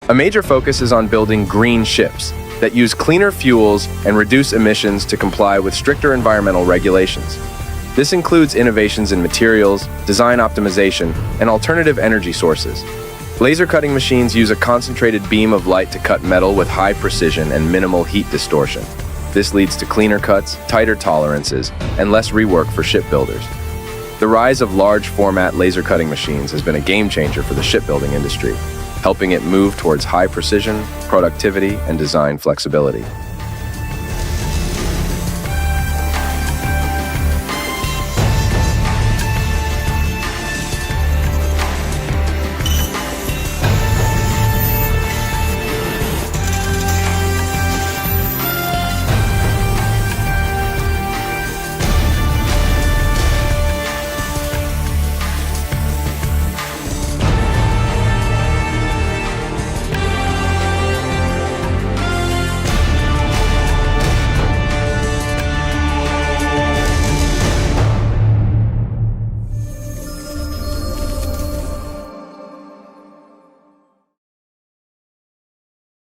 A major focus is on building green ships that use cleaner fuels and reduce emissions to comply with stricter environmental regulations. This includes innovations in materials, design optimization, and alternative energy sources. Laser cutting machines use a concentrated beam of light to cut metal with high precision and minimal heat distortion. This leads to cleaner cuts, tighter tolerances, and less rework for shipbuilders. The rise of large format laser cutting machines has been a game changer for the shipbuilding industry, helping it move towards high precision, productivity, and design flexibility.